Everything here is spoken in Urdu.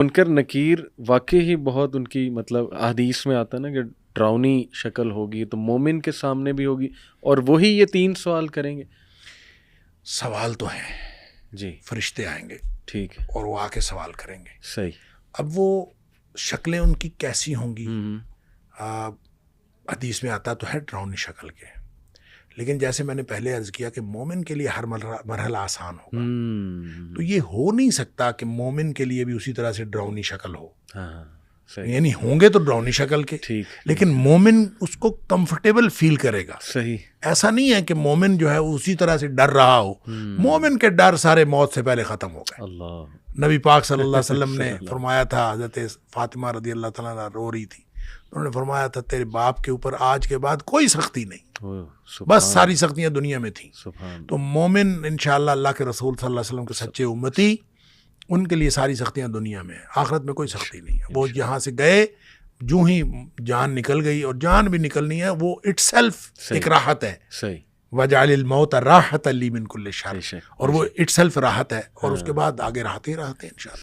منکر نکیر واقعی ہی بہت ان کی مطلب احادیث میں آتا ہے نا کہ ڈراؤنی شکل ہوگی تو مومن کے سامنے بھی ہوگی اور وہی یہ 3 سوال کریں گے. سوال تو ہیں جی فرشتے آئیں گے ٹھیک ہے اور وہ آ کے سوال کریں گے. صحیح. اب وہ شکلیں ان کی کیسی ہوں گی؟ ہوں حدیث میں آتا تو ہے ڈراؤنی شکل کے، لیکن جیسے میں نے پہلے عرض کیا کہ مومن کے لیے ہر مرحلہ آسان ہوگا. تو یہ ہو نہیں سکتا کہ مومن کے لیے بھی اسی طرح سے ڈراؤنی شکل ہو. ہاں صحیح یعنی ہوں گے تو ڈراؤنی شکل کے، ٹھیک لیکن مومن اس کو کمفرٹیبل فیل کرے گا. صحیح. ایسا نہیں ہے کہ مومن جو ہے اسی طرح سے ڈر رہا ہو. مومن کے ڈر سارے موت سے پہلے ختم ہو گئے. اللہ نبی پاک صلی اللہ علیہ وسلم نے فرمایا تھا، حضرت فاطمہ رضی اللہ تعالیٰ عنہا رو رہی تھی، انہوں نے فرمایا تھا تیرے باپ کے اوپر آج کے بعد کوئی سختی نہیں، بس ساری سختیاں دنیا میں تھیں. تو مومن انشاءاللہ اللہ کے رسول صلی اللہ علیہ وسلم کے سچے امتی، ان کے لیے ساری سختیاں دنیا میں ہیں، آخرت میں کوئی سختی نہیں ہے. وہ یہاں سے گئے، جو ہی جان نکل گئی، اور جان بھی نکلنی ہے وہ اٹ سیلف ایک راحت ہے. صحیح. وَجَعَلِ الْمَوْتَ رَاحَةً لِّي مِن كُلِّ شَرٍ، اور وہ اٹ سیلف راحت ہے، اور اس کے بعد آگے راحت ہی راحت ہے انشاءاللہ.